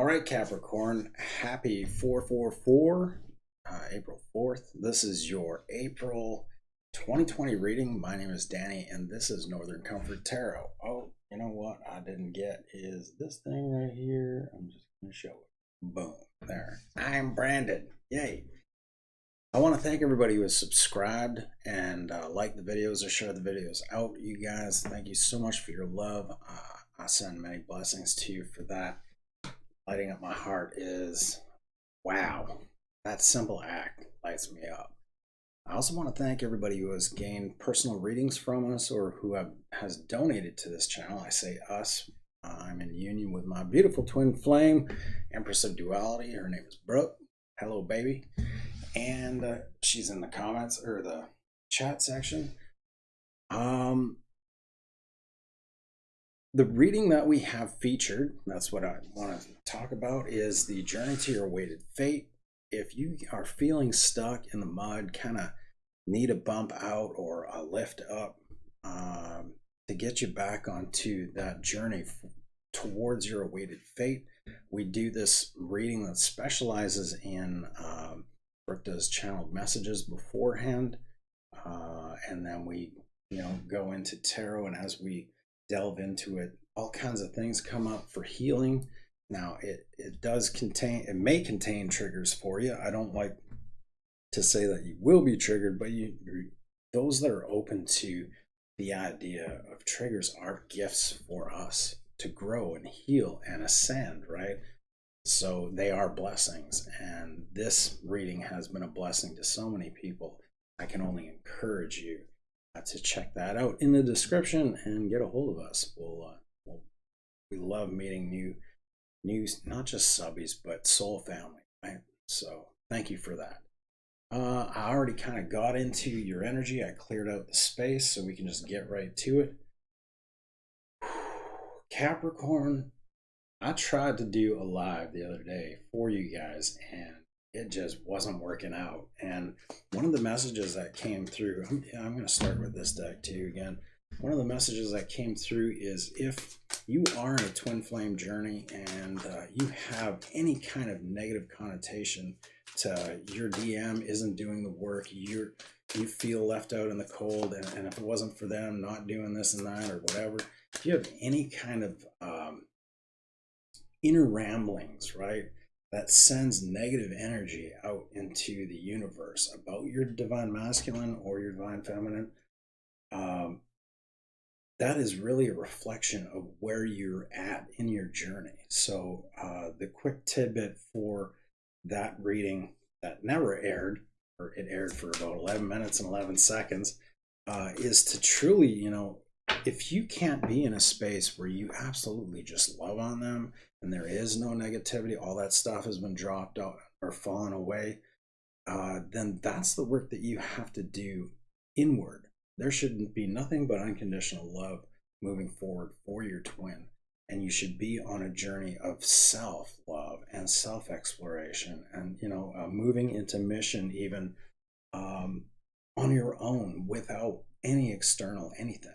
right, Capricorn, happy 444, April 4th. This is your April 2020 reading. My name is Danny, and this is Northern Comfort Tarot. Oh, you know what I didn't get is this thing right here. I'm just going to show it. Boom, there. I'm branded. Yay. I want to thank everybody who has subscribed and liked the videos or shared the videos out. You guys, thank you so much for your love. I send many blessings to you for that. Lighting up my heart is, wow, that simple act lights me up. I also want to thank everybody who has gained personal readings from us or who has donated to this channel. I say us. I'm in union with my beautiful twin flame, Empress of Duality. Her name is Brooke. Hello, baby. And she's in the comments or the chat section. The reading that we have featured, that's what I want to talk about, is the Journey to Your Awaited Fate. If you are feeling stuck in the mud, kind of need a bump out or a lift up to get you back onto that journey towards your awaited fate, we do this reading that specializes in Brooke does channeled messages beforehand, and then we go into tarot, and as we delve into it, all kinds of things come up for healing. Now it may contain triggers for you. I don't like to say that you will be triggered, but those that are open to the idea of triggers are gifts for us to grow and heal and ascend, right? So they are blessings, and this reading has been a blessing to so many people. I can only encourage you to check that out in the description and get a hold of us. We love meeting new, not just subbies, but soul family, right? So thank you for that. I already kind of got into your energy. I cleared out the space so we can just get right to it. Capricorn, I tried to do a live the other day for you guys, and it just wasn't working out. And one of the messages that came through, I'm going to start with this deck too again. One of the messages that came through is if you are in a twin flame journey and you have any kind of negative connotation to your DM isn't doing the work, you feel left out in the cold, and if it wasn't for them not doing this and that or whatever, if you have any kind of inner ramblings, right, that sends negative energy out into the universe about your divine masculine or your divine feminine, that is really a reflection of where you're at in your journey. So the quick tidbit for that reading that never aired, or it aired for about 11 minutes and 11 seconds, is to truly, if you can't be in a space where you absolutely just love on them and there is no negativity, all that stuff has been dropped out or fallen away, then that's the work that you have to do inward. There shouldn't be nothing but unconditional love moving forward for your twin. And you should be on a journey of self-love and self-exploration and, moving into mission even on your own without any external anything.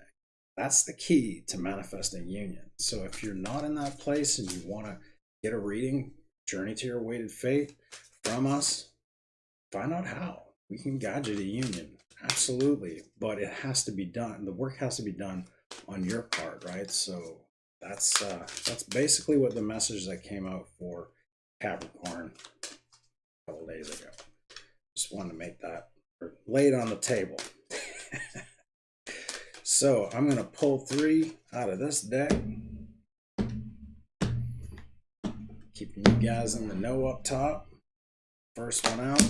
That's the key to manifesting union. So if you're not in that place and you want to get a reading, Journey to Your Awaited Fate from us, find out how. We can guide you to union, absolutely, but it has to be done. The work has to be done on your part, right? So that's basically what the message that came out for Capricorn a couple days ago. Just wanted to make that, or lay it on the table. So I'm going to pull 3 out of this deck, keeping you guys in the know up top. First one out,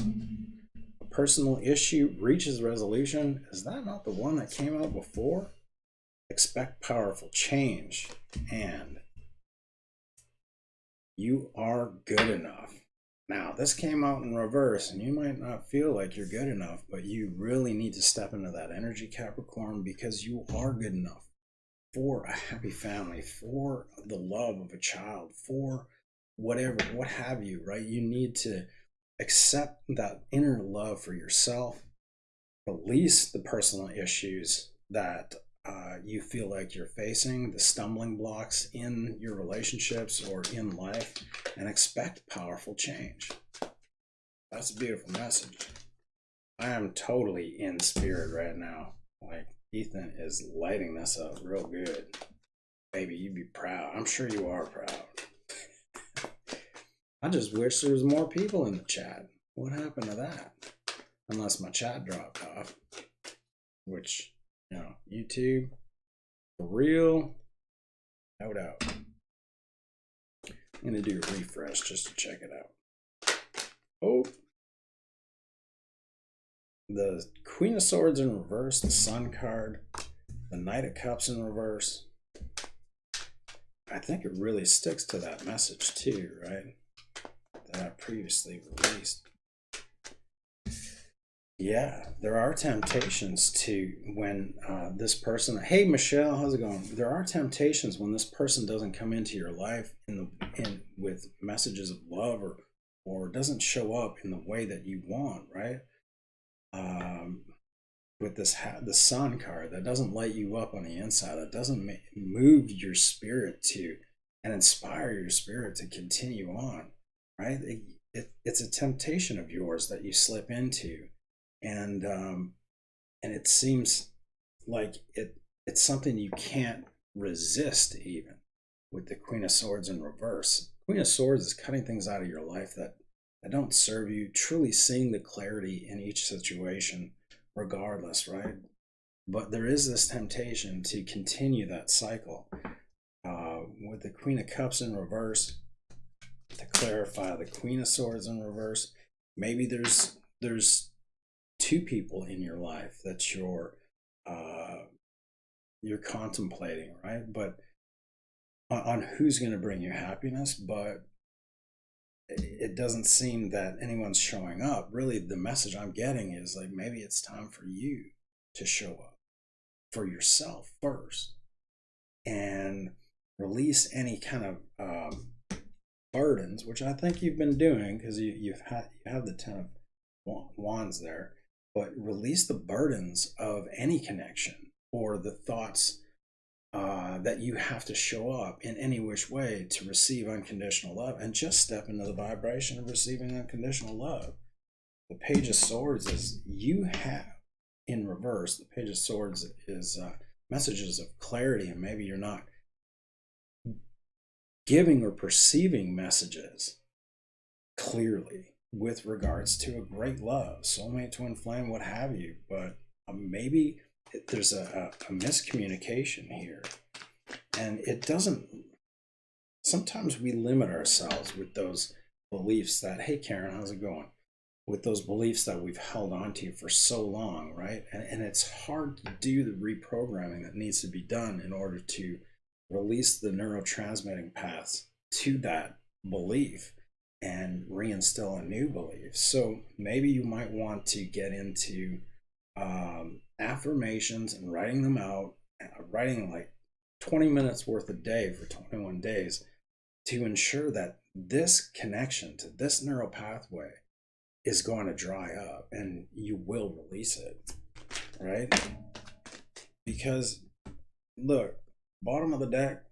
a personal issue reaches resolution. Is that not the one that came out before? Expect powerful change, and you are good enough. Now, this came out in reverse, and you might not feel like you're good enough, but you really need to step into that energy, Capricorn, because you are good enough for a happy family, for the love of a child, for whatever, what have you, right? You need to accept that inner love for yourself, release the personal issues that you feel like you're facing, the stumbling blocks in your relationships or in life, and expect powerful change. That's a beautiful message. I am totally in spirit right now. Like, Ethan is lighting this up real good. Baby, you'd be proud. I'm sure you are proud. I just wish there was more people in the chat. What happened to that? Unless my chat dropped off. Which, you know, YouTube, for real, no doubt. I'm going to do a refresh just to check it out. Oh. The Queen of Swords in reverse, the Sun card, the Knight of Cups in reverse. I think it really sticks to that message too, right? That I previously released. Yeah, there are temptations to when this person, hey Michelle, how's it going? There are temptations when this person doesn't come into your life with messages of love or doesn't show up in the way that you want, right? With the Sun card, that doesn't light you up on the inside, that doesn't move your spirit to and inspire your spirit to continue on, right? It's a temptation of yours that you slip into, and it seems like it's something you can't resist, even with the Queen of Swords in reverse. Queen of Swords is cutting things out of your life that don't serve you, truly seeing the clarity in each situation regardless, right? But there is this temptation to continue that cycle. With the Queen of Cups in reverse, to clarify, the Queen of Swords in reverse, maybe there's two people in your life that you're contemplating, right? But on who's going to bring you happiness, but it doesn't seem that anyone's showing up. Really, the message I'm getting is like, maybe it's time for you to show up for yourself first and release any kind of burdens, which I think you've been doing because you have the Ten of Wands there. But release the burdens of any connection or the thoughts that you have to show up in any which way to receive unconditional love, and just step into the vibration of receiving unconditional love. The Page of Swords is you have in reverse. The Page of Swords is messages of clarity, and maybe you're not giving or perceiving messages clearly with regards to a great love, soulmate, twin flame, what have you. But maybe there's a miscommunication here. And it doesn't, sometimes we limit ourselves with those beliefs that, hey Karen, how's it going? With those beliefs that we've held on to for so long, right? And it's hard to do the reprogramming that needs to be done in order to release the neurotransmitting paths to that belief and reinstill a new belief. So maybe you might want to get into affirmations and writing them out, writing like 20 minutes worth a day for 21 days to ensure that this connection to this neural pathway is going to dry up and you will release it, right? Because look, bottom of the deck,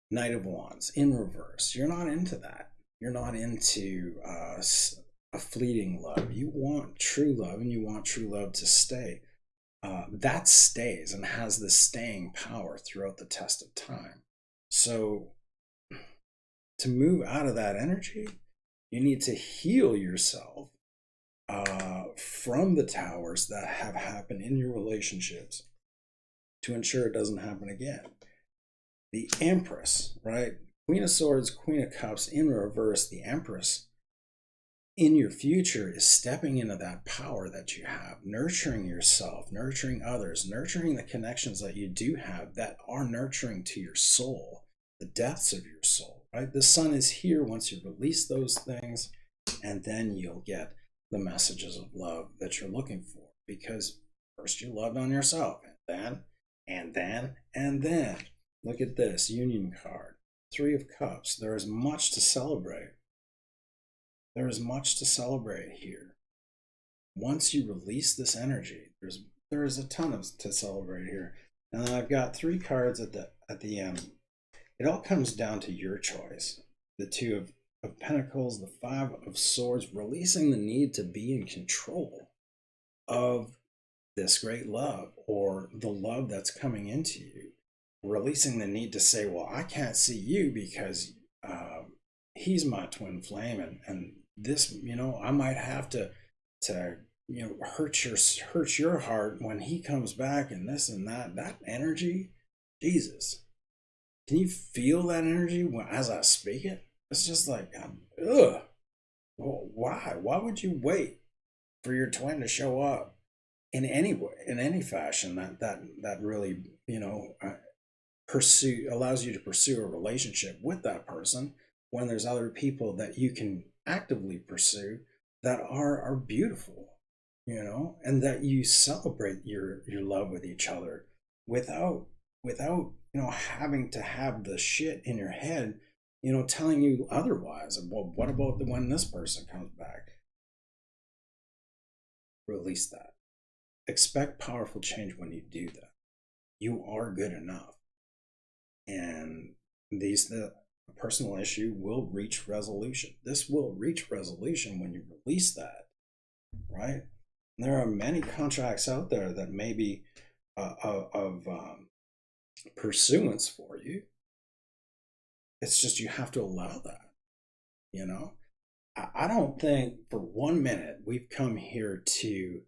Knight of Wands in reverse. You're not into that. You're not into a fleeting love. You want true love, and you want true love to stay. That stays and has the staying power throughout the test of time. So to move out of that energy, you need to heal yourself from the towers that have happened in your relationships to ensure it doesn't happen again. The Empress, right? Queen of Swords, Queen of Cups in reverse. The Empress in your future is stepping into that power that you have, nurturing yourself, nurturing others, nurturing the connections that you do have that are nurturing to your soul, the depths of your soul, right? The Sun is here once you release those things, and then you'll get the messages of love that you're looking for, because first you loved on yourself, and then. Look at this Union card, Three of Cups. There is much to celebrate. There is much to celebrate here. Once you release this energy, there's there's a ton of to celebrate here. And then I've got three cards at the end. It all comes down to your choice. The two of Pentacles, the Five of Swords, releasing the need to be in control of this great love or the love that's coming into you. Releasing the need to say, well, I can't see you because he's my twin flame, and this, I might have to hurt your heart when he comes back, and this and that energy. Jesus, can you feel that energy as I speak it? It's just like, ugh. Well, why would you wait for your twin to show up in any way, in any fashion that really, pursue allows you to pursue a relationship with that person, when there's other people that you can actively pursue that are beautiful, and that you celebrate your love with each other without having to have the shit in your head, telling you otherwise. Well, what about the when this person comes back? Release that. Expect powerful change when you do that. You are good enough. And the personal issue will reach resolution. This will reach resolution when you release that, right? And there are many contracts out there that may be of pursuance for you. It's just you have to allow that, I don't think for 1 minute we've come here to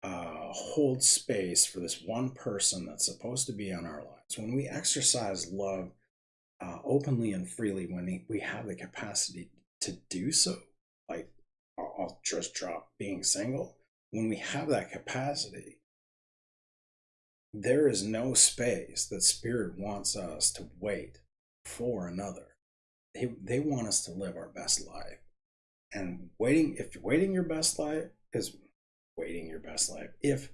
hold space for this one person that's supposed to be on our lives. When we exercise love openly and freely, when we have the capacity to do so, like I'll just drop being single. When we have that capacity, there is no space that Spirit wants us to wait for another. They want us to live our best life. And if waiting your best life is waiting your best life, if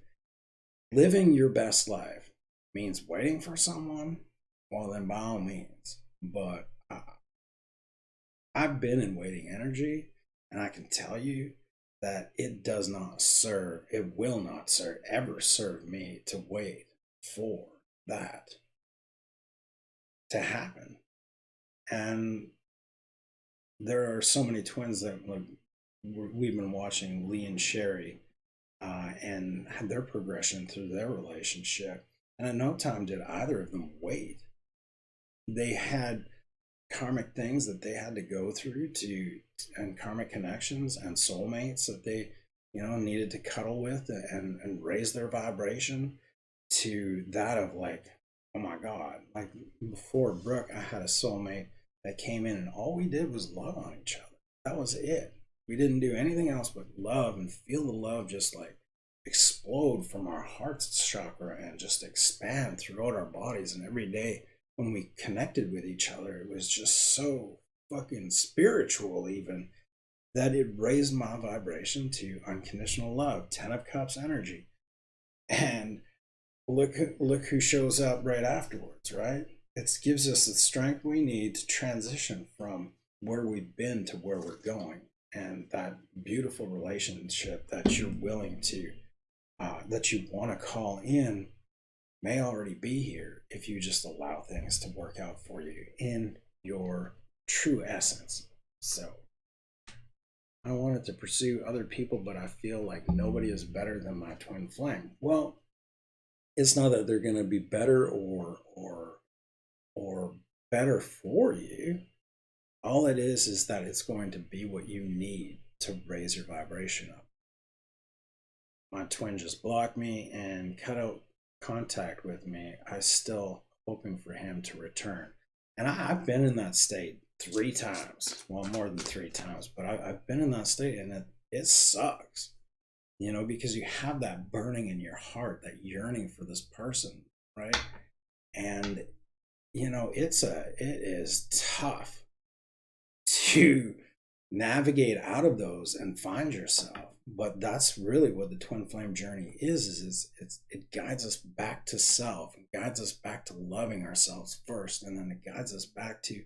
living your best life means waiting for someone, well, then by all means. But I've been in waiting energy, and I can tell you that it will not ever serve me to wait for that to happen. And there are so many twins that we've been watching, Lee and Sherry, and had their progression through their relationship. And at no time did either of them wait. They had karmic things that they had to go through and karmic connections and soulmates that they, needed to cuddle with and raise their vibration to that of like, oh my God, like before Brooke, I had a soulmate that came in and all we did was love on each other. That was it. We didn't do anything else but love and feel the love just like explode from our heart's chakra and just expand throughout our bodies. And every day when we connected with each other, it was just so fucking spiritual, even, that it raised my vibration to unconditional love, 10 of Cups energy. And look who shows up right afterwards, right? It gives us the strength we need to transition from where we've been to where we're going. And that beautiful relationship that you're willing to, that you want to call in, may already be here if you just allow things to work out for you in your true essence. So I wanted to pursue other people, but I feel like nobody is better than my twin flame. Well, it's not that they're going to be better or better for you. All it is that it's going to be what you need to raise your vibration up. My twin just blocked me and cut out contact with me. I still hoping for him to return. And I've been in that state 3 times. Well, more than 3 times, but I've been in that state, and it sucks. Because you have that burning in your heart, that yearning for this person, right? And it is tough to navigate out of those and find yourself. But that's really what the twin flame journey is it guides us back to self, it guides us back to loving ourselves first, and then it guides us back to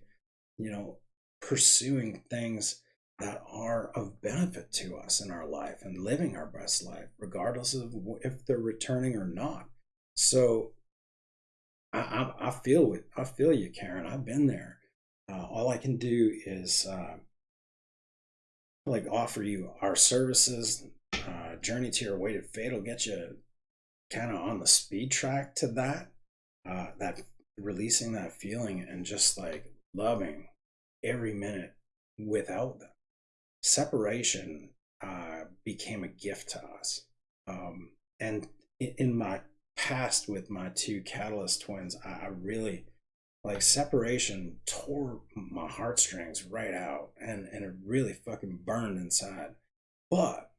pursuing things that are of benefit to us in our life and living our best life, regardless of if they're returning or not. So I feel it. I feel you, Karen. I've been there. All I can do is like offer you our services. Journey to Your Weighted Fate will get you kind of on the speed track to that. That releasing that feeling and just like loving every minute without them. Separation became a gift to us. And in my past with my two catalyst twins, I really like separation tore my heartstrings right out and it really fucking burned inside. But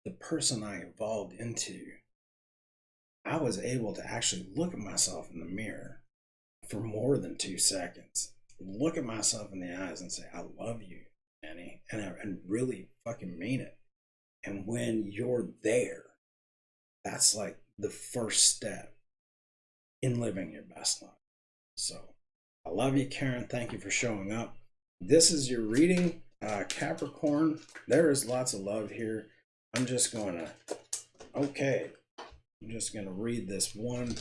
the person I evolved into, I was able to actually look at myself in the mirror for more than 2 seconds, look at myself in the eyes and say, I love you, Danny, and really fucking mean it. And when you're there, that's like the first step in living your best life. So I love you, Karen. Thank you for showing up. This is your reading, Capricorn. There is lots of love here. I'm just going to, okay, I'm just going to read this one.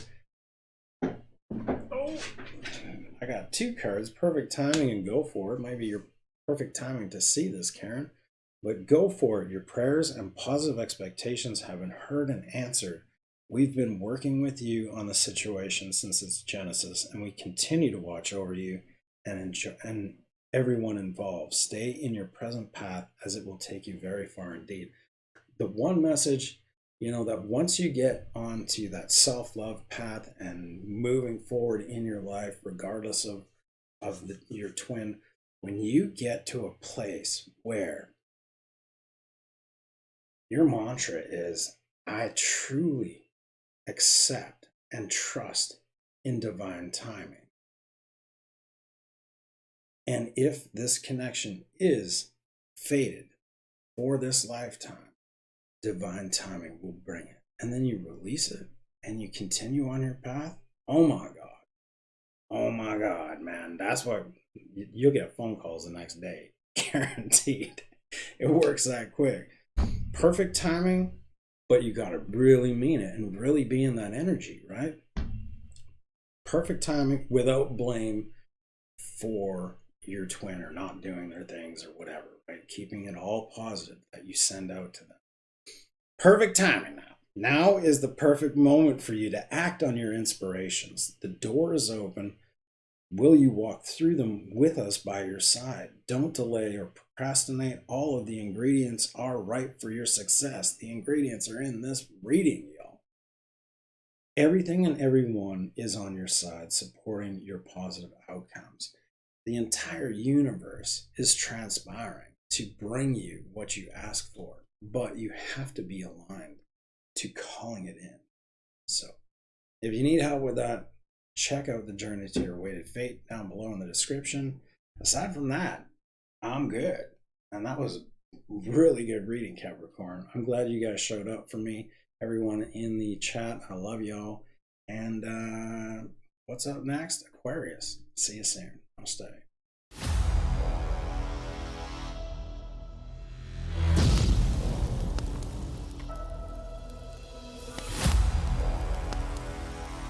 Oh, I got 2 cards, perfect timing and go for it. Might be your perfect timing to see this, Karen. But go for it. Your prayers and positive expectations have been heard and answered. We've been working with you on the situation since its genesis, and we continue to watch over you and everyone involved. Stay in your present path as it will take you very far indeed. The one message, that once you get onto that self-love path and moving forward in your life, regardless of your twin, when you get to a place where your mantra is, I truly accept and trust in divine timing. And if this connection is fated for this lifetime, divine timing will bring it. And then you release it and you continue on your path. Oh my God. Oh my God, man. That's what you'll get phone calls the next day. Guaranteed. It works that quick. Perfect timing, but you got to really mean it and really be in that energy, right? Perfect timing without blame for your twin or not doing their things or whatever, right? Keeping it all positive that you send out to them. Perfect timing now. Now is the perfect moment for you to act on your inspirations. The door is open. Will you walk through them with us by your side? Don't delay or procrastinate. All of the ingredients are right for your success. The ingredients are in this reading, y'all. Everything and everyone is on your side, supporting your positive outcomes. The entire universe is transpiring to bring you what you ask for, but you have to be aligned to calling it in. So if you need help with that, check out the Journey to Your Weighted Fate down below in the description. Aside from that, I'm good. And that was really good reading, Capricorn. I'm glad you guys showed up for me. Everyone in the chat, I love y'all. And what's up next? Aquarius. See you soon. Namaste.